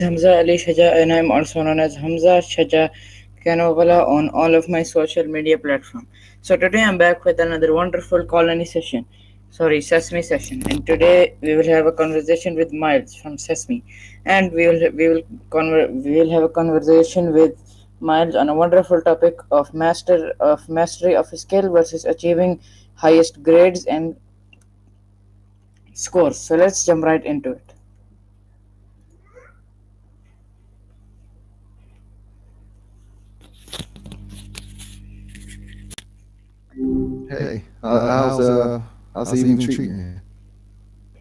Hamza Ali Shaja, and I'm also known as Hamza Shaja Canovala on all of my social media platforms. So today I'm back with another wonderful colony session. Sorry, Sesame session. And today we will have a conversation with Miles from Sesame, and we will have a conversation with Miles on a wonderful topic of mastery of a skill versus achieving highest grades and scores. So let's jump right into it. Hey, how's the evening treating you?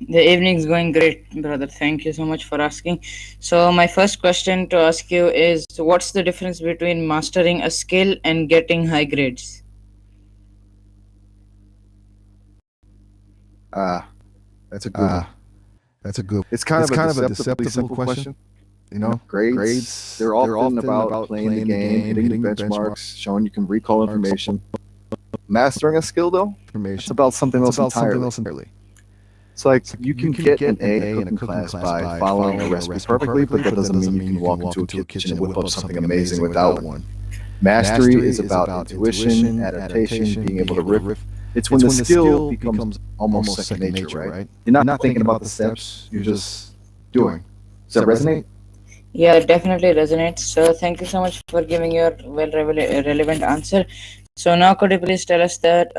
The evening's going great, brother. Thank you so much for asking. So, my first question to ask you is what's the difference between mastering a skill and getting high grades? Ah, that's a good one. That's a good. It's kind It's of a kind of a deceptively deceptively simple simple question. question. You know, Grades, they're they're often often about about playing the playing the game, game, hitting hitting the benchmark, benchmarks, showing you can recall information. Mastering a skill, though, it's information. about something It's else about something entirely. else entirely. It's like It's like you can you can get an get an A in a A in a cooking cooking class class by by following a following a recipe recipe perfectly, but perfectly, that but that doesn't mean doesn't you mean can you can walk walk into a into a kitchen kitchen and and whip whip up up something something amazing amazing without without one. one. Mastery is Mastery is about about intuition, intuition, adaptation, adaptation, being being able to able to riff. riff. It's when It's the when the skill skill becomes becomes almost almost second second nature, nature, right? right? You're not You're not thinking thinking about about the the steps, steps. you're You're just just doing. doing. Does that Does that resonate? resonate? Yeah, it definitely resonates. So, thank you so much for giving your relevant answer. So, now could you please tell us that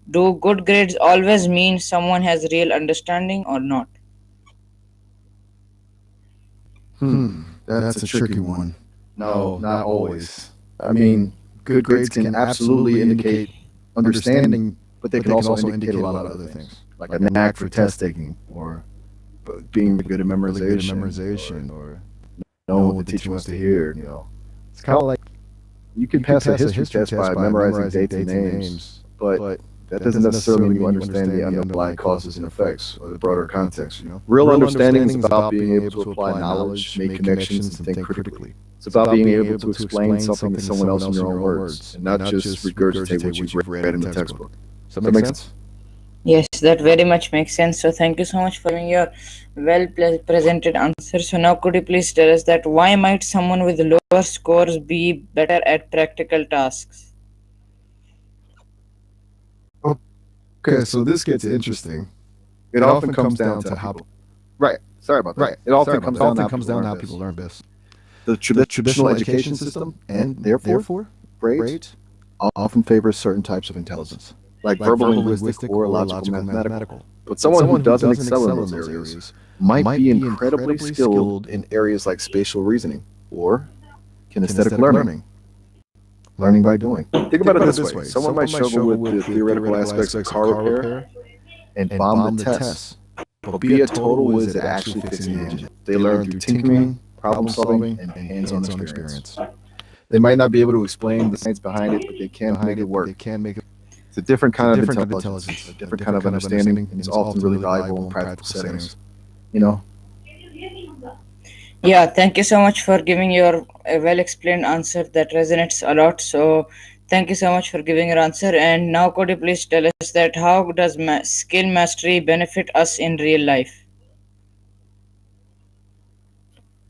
do good grades always mean someone has real understanding or not? That's a That's a tricky tricky one. one. No, No, not not always. always. I I mean, mean, good good grades grades can can absolutely absolutely indicate indicate understanding, understanding, but they but can they can also also indicate a indicate a lot of lot of other other things, things, like a like a knack knack for for test test taking, taking, or being really good at really good at memorization, or memorization, or knowing know what the what the teacher teacher wants wants to to hear. hear. It's It's kind kind of of like you can you can pass a pass a history history test test by by memorizing memorizing dates and dates and names, names, but but that that doesn't doesn't necessarily mean necessarily you mean you understand the understand the underlying underlying causes causes and and effects effects or or the the broader broader context. context. Real Real understanding is understanding is about about being being able able to to apply apply knowledge, knowledge, make make connections, connections, and and think think critically. critically. It's It's about about being being able to able to explain explain something to something to someone someone else in else your in own your own words words, and and not not just just regurgitate regurgitate what what you've you've read read in in the the textbook. textbook. Does Does that that make make sense? sense? Yes, that very much makes sense. So, thank you so much for giving your presented answer. So, now could you please tell us that why might someone with lower scores be better at practical tasks? Okay, so this gets interesting. It It often often comes comes down down to how to how. people, right, sorry about that. Right. It often Sorry about comes that. It down to often how comes people down to learn how people best. learn best. The The traditional traditional education education system, system, and and therefore therefore grades, grades, often favors certain types of intelligence, like like verbal verbal linguistic linguistic or or logical logical mathematical. mathematical. But But someone who someone who doesn't doesn't excel in excel in those those areas areas might might be be incredibly incredibly skilled skilled in areas like spatial reasoning or in kinesthetic aesthetic learning, learning, learning learning by by doing. doing. Think about Think it about it this this way: way: someone might someone might struggle struggle with with the the theoretical theoretical aspects of aspects of car car repair repair and and bomb the bomb the tests, tests, but but be be a a total total whiz whiz at at actually actually fixing fixing the the engine. engine. They They learn learn through through tinkering, tinkering, problem problem solving, solving, and and hands-on hands-on experience. experience. They might not be able to explain the science behind it, but they can make Behind it it, but work. they can make it. It's a different It's a kind of different kind of intelligence, a intelligence, a different kind different of kind of understanding, understanding, and it's and it's often often really really valuable in valuable in practical practical settings. settings. You know, Yeah, thank you so much for giving your well explained answer that resonates a lot. So, thank you so much for giving your answer. And now, could you please tell us that how does skill mastery benefit us in real life?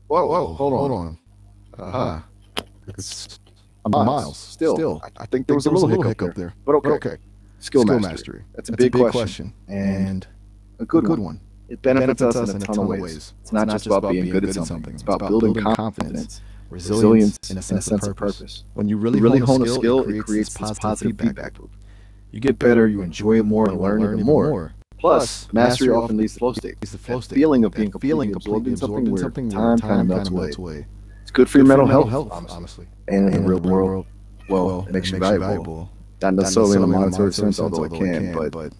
whoa, Whoa, hold hold on. on. Uh-huh. It's I'm Miles. Miles. Still, Still, I I think there think was a there was a little little hiccup hiccup there, there, but but okay. okay. Skill Skill mastery. mastery. That's a That's a big big question question and and a a good good one. one. It It benefits benefits us in us a in a ton of ton of ways. ways. It's It's not not just just about about being being good at good at something, something, it's it's about about building building confidence, confidence, resilience, resilience, and a and a sense of sense of purpose. purpose. When you When really you really hone a hone a skill, it skill, it creates this creates this positive positive feedback feedback loop. loop. You You get get better, better, you you enjoy it enjoy it more, more, and and you learn learn even even more. more. Plus, mastery Mastery often often leads to flow state. leads to flow That state. feeling of being That feeling completely absorbed completely in absorbed something in where something where time kind of time kind melts of away. melts away. It's good It's for your good for mental your mental health, health, honestly. honestly. And in the And in real the real world, world, well, well, it it makes you makes you valuable. valuable. Not Not necessarily in a necessarily in a monetary monetary sense, sense, although it although it can, can, but but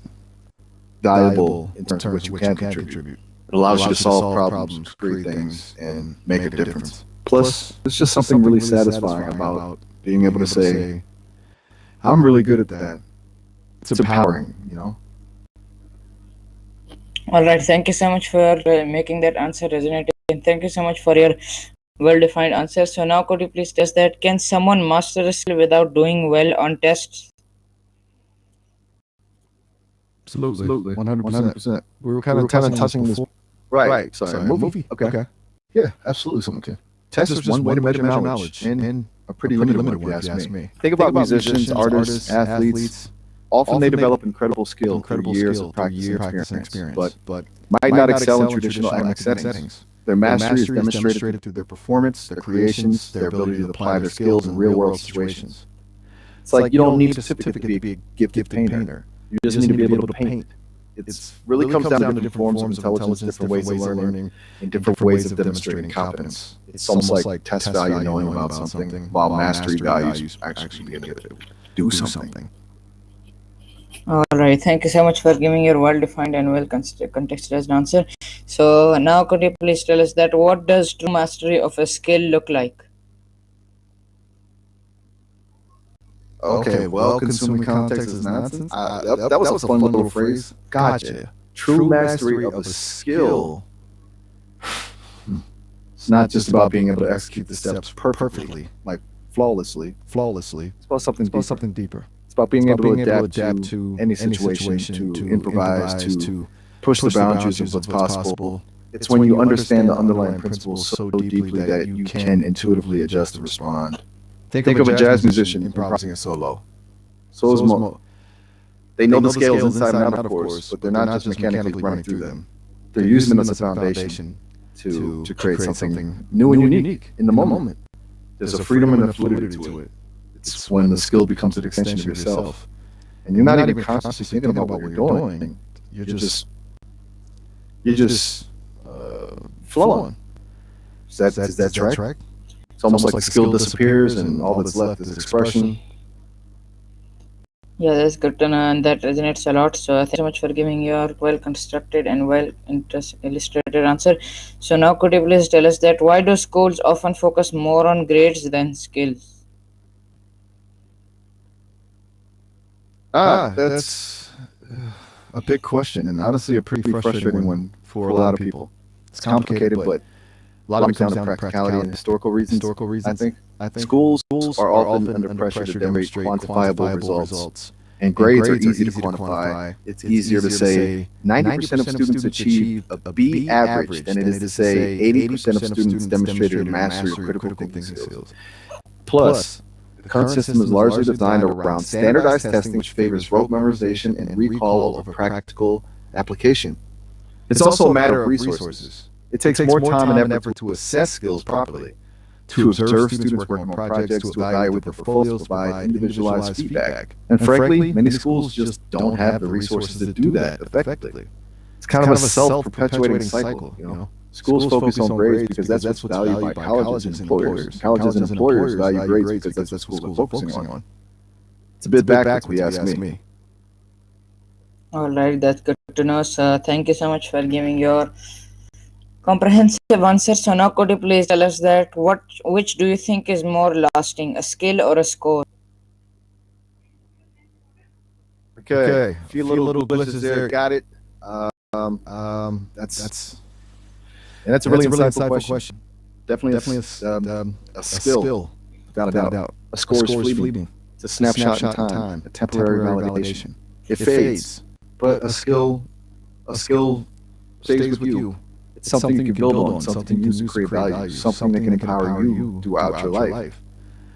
valuable valuable in in terms of terms what of you what you can can contribute. contribute. It It allows you to allows you to solve solve problems, problems, create create things, things, and and make a make a difference. difference. Plus, Plus, it's just it's just something something really really satisfying satisfying about about being able being to able to say, say, I'm I'm really really good good at at that. that. It's It's empowering. empowering. All right, thank you so much for making that answer resonate. And thank you so much for your well defined answer. So, now could you please tell us that can someone master a skill without doing well on tests? Absolutely, Absolutely, 100%. 100%. We were We kind were of kind of touching this touching this before. Right. Sorry, a movie. Okay. Yeah, absolutely. Someone can. Tests is one way to measure knowledge, and a pretty limited one, if you ask me. Think about musicians, artists, athletes. Often they develop incredible skill through years of practice and experience, but might not excel in traditional academic settings. Their mastery is demonstrated through their performance, their creations, their ability to apply their skills in real-world situations. It's like you don't need a certificate to be a gifted painter. You just need to be able to paint. It really comes down to different forms of intelligence, different ways of learning, and different ways of demonstrating competence. It's almost like test value knowing about something, while mastery values actually being able to do something. All right, thank you so much for giving your well-defined and well-contextualized answer. So now, could you please tell us that what does true mastery of a skill look like? Okay, well, consuming context is nonsense. That was a fun little phrase. Gotcha. True mastery of a skill. It's not just about being able to execute the steps perfectly, like flawlessly. It's about something deeper. It's about being able to adapt to any situation, to improvise, to push the boundaries of what's possible. It's when you understand the underlying principles so deeply that you can intuitively adjust and respond. Think of a jazz musician improvising a solo. They know the scales inside and out, of course, but they're not just mechanically running through them. They're using them as a foundation to create something new and unique in the moment. There's a freedom and a fluidity to it. It's when the skill becomes an extension of yourself. And you're not even consciously thinking about what you're doing. You're just flowing. Is that track? It's almost like the skill disappears and all that's left is expression. Yeah, that's good to know, and that resonates a lot. So, thank you so much for giving your well-constructed and well-illustrated answer. So, now could you please tell us that why do schools often focus more on grades than skills? That's a big question, and honestly, a pretty frustrating one for a lot of people. It's complicated, but a lot of it comes down to practicality and historical reasons. I think schools are often under pressure to demonstrate quantifiable results, and grades are easy to quantify. It's easier to say 90% of students achieve a B average than it is to say 80% of students demonstrated mastery of critical thinking skills. Plus, the current system is largely designed around standardized testing, which favors rote memorization and recall over practical application. It's also a matter of resources. It takes more time and effort to assess skills properly, to observe students working on projects, to evaluate their portfolios, to provide individualized feedback. And frankly, many schools just don't have the resources to do that effectively. It's kind of a self-perpetuating cycle, you know. Schools focus on grades because that's what's valued by colleges and employers. Colleges and employers value grades because that's what schools are focusing on. It's a bit backwards, if you ask me. All right, that's good to know. So, thank you so much for giving your comprehensive answer. So, now could you please tell us that which do you think is more lasting, a skill or a score? Okay, a few little glitches there. Got it. That's a really insightful question. Definitely a skill, without a doubt. A score is fleeting. It's a snapshot in time, a temporary validation. It fades, but a skill stays with you. It's something you can build on, something you use to create value, something that can empower you throughout your life.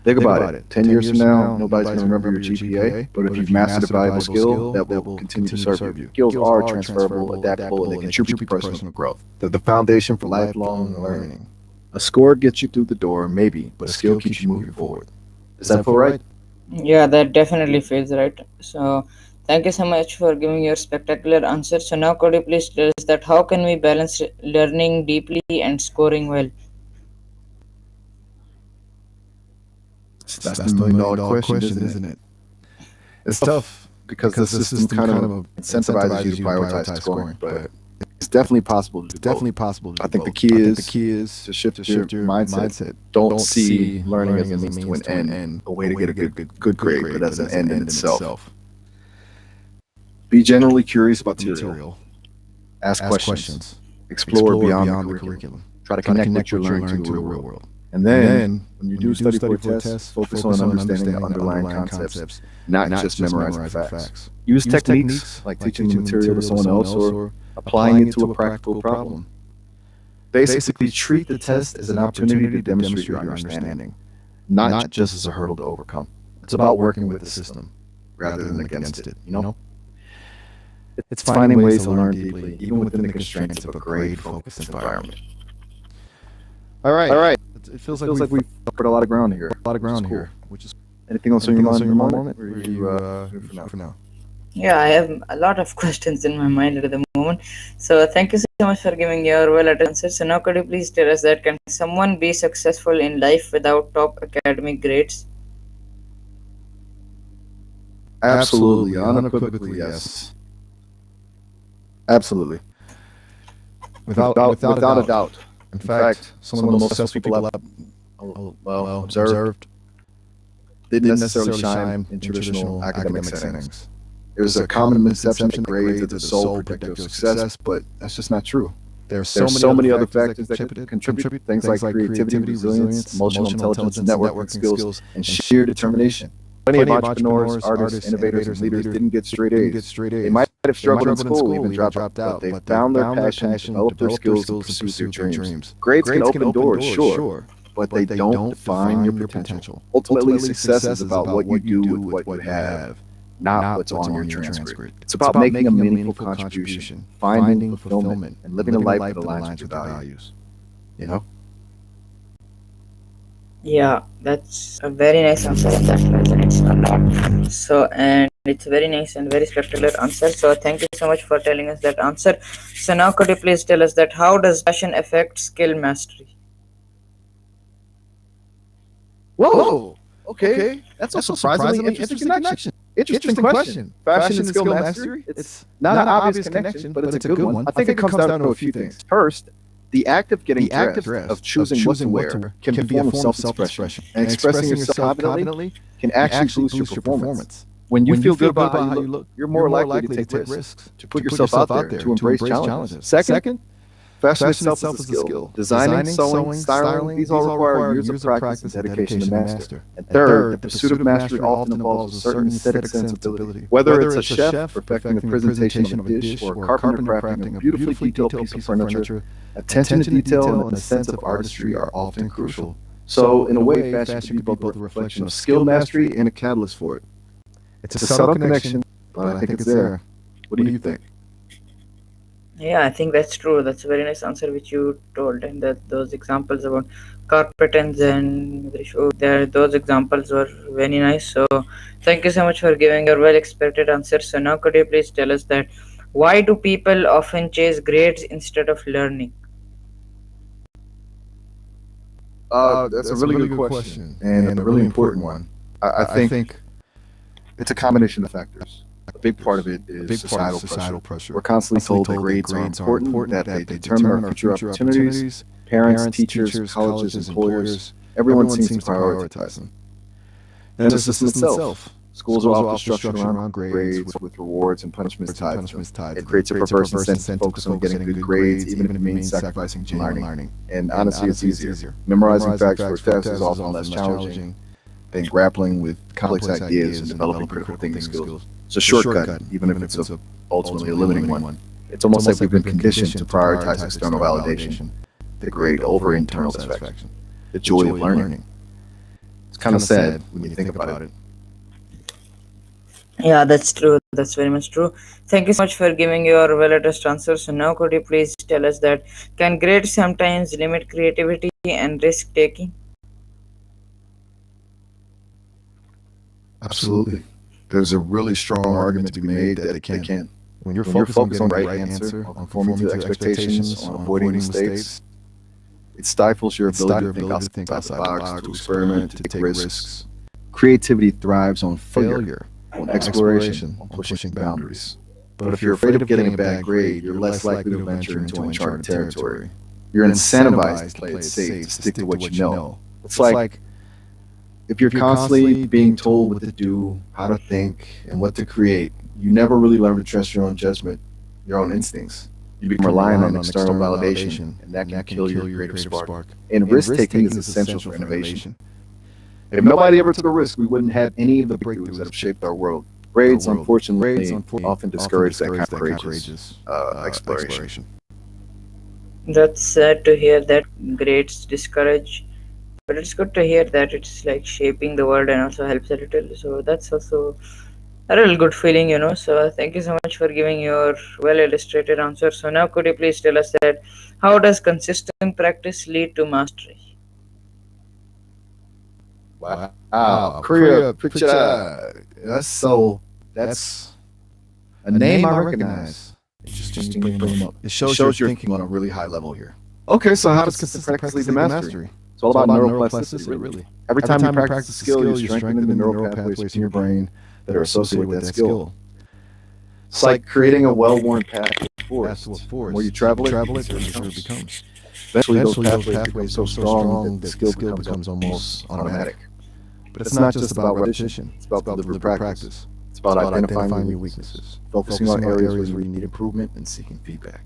Think about it. 10 years from now, nobody's going to remember your GPA, but if you've mastered a valuable skill, that will continue to serve you. Skills are transferable, adaptable, and they contribute to personal growth. They're the foundation for lifelong learning. A score gets you through the door, maybe, but a skill keeps you moving forward. Does that feel right? Yeah, that definitely feels right. So, thank you so much for giving your spectacular answer. So, now could you please tell us that how can we balance learning deeply and scoring well? That's the $1 million question, isn't it? It's tough because the system kind of incentivizes you to prioritize scoring, but it's definitely possible to do both. I think the key is to shift your mindset. Don't see learning as a means to an end, a way to get a good grade, but as an end in itself. Be generally curious about the material. Ask questions. Explore beyond the curriculum. Try to connect what you're learning to the real world. And then, when you do study for a test, focus on understanding the underlying concepts, not just memorizing facts. Use techniques like teaching the material to someone else or applying it to a practical problem. Basically, treat the test as an opportunity to demonstrate your understanding, not just as a hurdle to overcome. It's about working with the system rather than against it, you know? It's finding ways to learn deeply, even within the constraints of a grade-focused environment. All right. All right. It Feels like we've covered a lot of ground here. a lot of ground Which is here, cool. which is Anything else on your mind at the moment? Or Or are you, you good for now? for now? Yeah, I have a lot of questions in my mind at the moment. So thank you so much for giving your well-addressed answers. So now could you please tell us that can someone be successful in life without top academic grades? Absolutely, unequivocally, yes. Absolutely. Without a doubt. In In fact, some of the most successful people I've observed observed didn't necessarily shine in traditional academic settings. There's a common misconception that grades are the sole predictor of success, but that's just not true. There's There's so many other factors that contribute, things like creativity, resilience, emotional intelligence, networking skills, and sheer determination. Plenty of entrepreneurs, artists, innovators, and leaders didn't get straight A's. They might have struggled in school, even dropped out, but they found their passion, developed their skills, and pursued their dreams. Grades can open doors, sure, but they don't define your potential. Ultimately, success is about what you do with what you have, not what's on your transcript. It's about making a meaningful contribution, finding fulfillment, and living a life that aligns with your values. You know? Yeah, that's a very nice answer, and that resonates a lot. So, and it's very nice and very spectacular answer. So, thank you so much for telling us that answer. So, now could you please tell us that how does passion affect skill mastery? Whoa! Okay, that's a surprisingly interesting connection. Interesting question. Fashion and skill mastery? It's not an obvious connection, but it's a good one. I think it comes down to a few things. First, the act of getting dressed, of choosing what to wear, can be a form of self-expression. And expressing yourself confidently can actually boost your performance. When you feel good about how you look, you're more likely to take risks, to put yourself out there, to embrace challenges. Second, fashion itself is a skill. Designing, sewing, styling, these all require years of practice and dedication to master. And third, the pursuit of mastery often involves a certain aesthetic sensibility. Whether it's a chef perfecting the presentation of a dish or a carpenter crafting a beautifully detailed piece of furniture, attention to detail and a sense of artistry are often crucial. So, in a way, fashion can be both a reflection of skill mastery and a catalyst for it. It's a subtle connection, but I think it's there. What do you think? Yeah, I think that's true. That's a very nice answer which you told, and that those examples about carpetons and the show there, those examples were very nice. So, thank you so much for giving your well-expected answer. So now, could you please tell us that why do people often chase grades instead of learning? That's a really good question and a really important one. I think it's a combination of factors. A big part of it is societal pressure. We're constantly told that grades are important, that they determine our future opportunities. Parents, teachers, colleges, employers, everyone seems to prioritize them. And the system itself. Schools are often structured around grades with rewards and punishments tied to them. It creates a perverse incentive to focus on getting good grades, even if it means sacrificing genuine learning. And honestly, it's easier. Memorizing facts for a test is often less challenging than grappling with complex ideas and developing critical thinking skills. It's a shortcut, even if it's ultimately a limiting one. It's almost like we've been conditioned to prioritize external validation, the grade over internal satisfaction, the joy of learning. It's kind of sad when you think about it. Yeah, that's true. That's very much true. Thank you so much for giving your well-addressed answer. So now, could you please tell us that can grades sometimes limit creativity and risk-taking? Absolutely. There's a really strong argument to be made that they can. When you're focused on getting the right answer, on conforming to expectations, on avoiding mistakes, it stifles your ability to think outside the box, to experiment, to take risks. Creativity thrives on failure, on exploration, on pushing boundaries. But if you're afraid of getting a bad grade, you're less likely to venture into uncharted territory. You're incentivized to play it safe, to stick to what you know. It's like if you're constantly being told what to do, how to think, and what to create, you never really learn to trust your own judgment, your own instincts. You become reliant on external validation, and that can kill your creative spark. And risk-taking is essential for innovation. If nobody ever took a risk, we wouldn't have any of the breakthroughs that have shaped our world. Grades, unfortunately, often discourage that kind of courageous exploration. That's sad to hear that grades discourage, but it's good to hear that it's like shaping the world and also helps a little. So that's also a real good feeling, you know. So thank you so much for giving your well illustrated answer. So now could you please tell us that how does consistent practice lead to mastery? Wow, Korea picture. That's a name I recognize. Interesting you bring them up. It shows you're thinking on a really high level here. Okay, so how does consistent practice lead to mastery? It's all about neuroplasticity, really. Every time you practice a skill, you're strengthening the neural pathways in your brain that are associated with that skill. It's like creating a well-worn path to a forest. The more you travel it, the easier it becomes. Eventually, those pathways become so strong that the skill becomes almost automatic. But it's not just about repetition. It's about deliberate practice. It's about identifying your weaknesses, focusing on areas where you need improvement, and seeking feedback.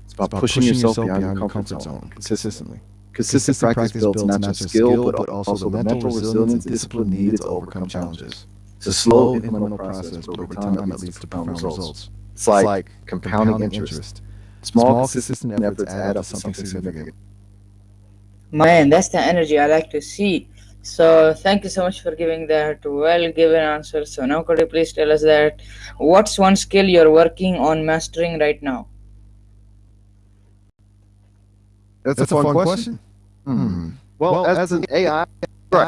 It's about pushing yourself beyond your comfort zone consistently. Consistent practice builds not just skill, but also the mental resilience and discipline needed to overcome challenges. It's a slow, incremental process, but over time it leads to profound results. It's like compounding interest. Small, consistent efforts add up to something significant. Man, that's the energy I like to see. So thank you so much for giving that well given answer. So now could you please tell us that what's one skill you're working on mastering right now? That's a fun question. Well, as an AI,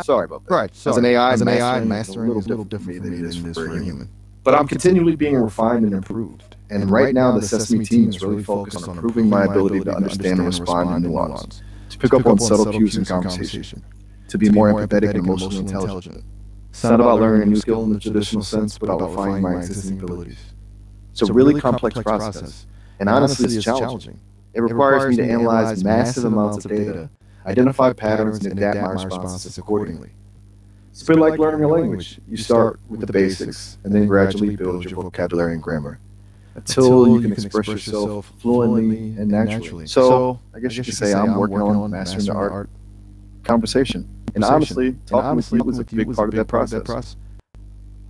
sorry about that. Right. As an AI, mastering is a little different for me than it is for a human. But I'm continually being refined and improved. And right now, the Sesame team is really focused on improving my ability to understand and respond in nuance, to pick up on subtle cues in conversation, to be more empathetic and emotionally intelligent. It's not about learning a new skill in the traditional sense, but about refining my existing abilities. It's a really complex process, and honestly, it's challenging. It requires me to analyze massive amounts of data, identify patterns, and adapt my responses accordingly. It's a bit like learning a language. You start with the basics, and then gradually build your vocabulary and grammar until you can express yourself fluently and naturally. So, I guess you could say I'm working on mastering the art of conversation. And honestly, talking with you is a big part of that process.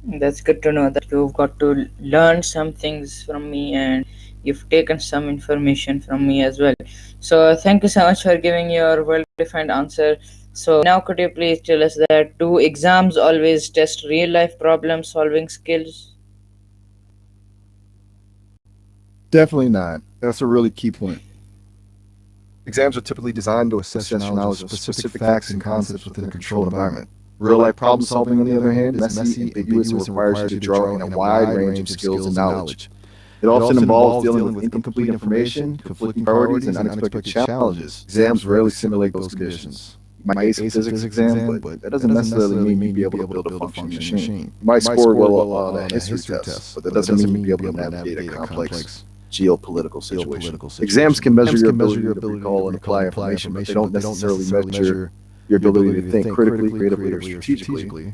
That's good to know that you've got to learn some things from me and you've taken some information from me as well. So thank you so much for giving your well defined answer. So now could you please tell us that do exams always test real life problem solving skills? Definitely not. That's a really key point. Exams are typically designed to assess your knowledge of specific facts and concepts within a controlled environment. Real life problem solving, on the other hand, is messy, ambiguous, and requires you to draw in a wide range of skills and knowledge. It often involves dealing with incomplete information, conflicting priorities, and unexpected challenges. Exams rarely simulate those conditions. You might ace a physics exam, but that doesn't necessarily mean you'll be able to build a functioning machine. You might score well on a history test, but that doesn't mean you'll be able to navigate a complex geopolitical situation. Exams can measure your ability to recall and apply information, but they don't necessarily measure your ability to think critically, creatively, or strategically,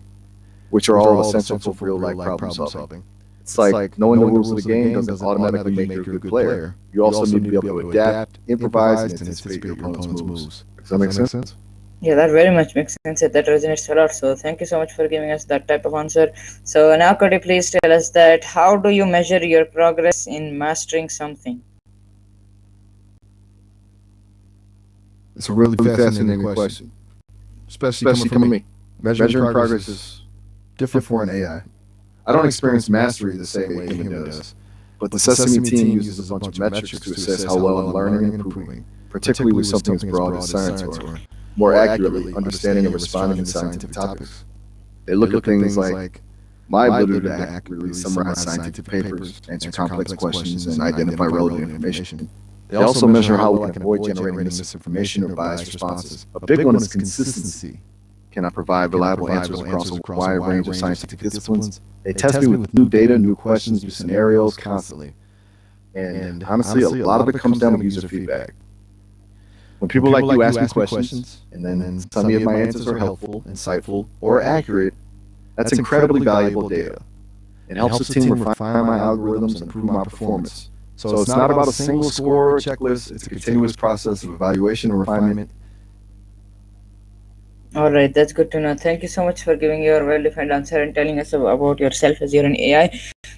which are all essential for real-life problem solving. It's like knowing the rules of the game doesn't automatically make you a good player. You also need to be able to adapt, improvise, and anticipate your opponent's moves. Does that make sense? Yeah, that very much makes sense. That resonates a lot. So thank you so much for giving us that type of answer. So now could you please tell us that how do you measure your progress in mastering something? It's a really fascinating question, especially coming from me. Measuring progress is different for an AI. I don't experience mastery the same way a human does, but the Sesame team uses a bunch of metrics to assess how well I'm learning and improving, particularly with something as broad as science or, more accurately, understanding and responding in scientific topics. They look at things like my ability to accurately summarize scientific papers, answer complex questions, and identify relevant information. They also measure how we can avoid generating misinformation or biased responses. A big one is consistency. Can I provide reliable answers across a wide range of scientific disciplines? They test me with new data, new questions, new scenarios constantly. And honestly, a lot of it comes down to user feedback. When people like you ask me questions, and then tell me if my answers are helpful, insightful, or accurate, that's incredibly valuable data. It helps the team refine my algorithms and improve my performance. So it's not about a single score or checklist, it's a continuous process of evaluation and refinement. All right, that's good to know. Thank you so much for giving your well-defined answer and telling us about yourself as you're an AI.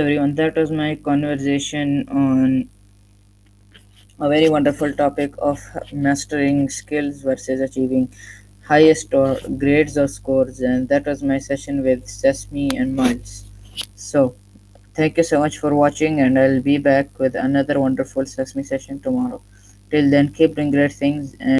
everyone, that was my conversation on a very wonderful topic of mastering skills versus achieving highest or grades or scores, and that was my session with Sesame and Miles. So, thank you so much for watching, and I'll be back with another wonderful Sesame session tomorrow. Till then, keep doing great things and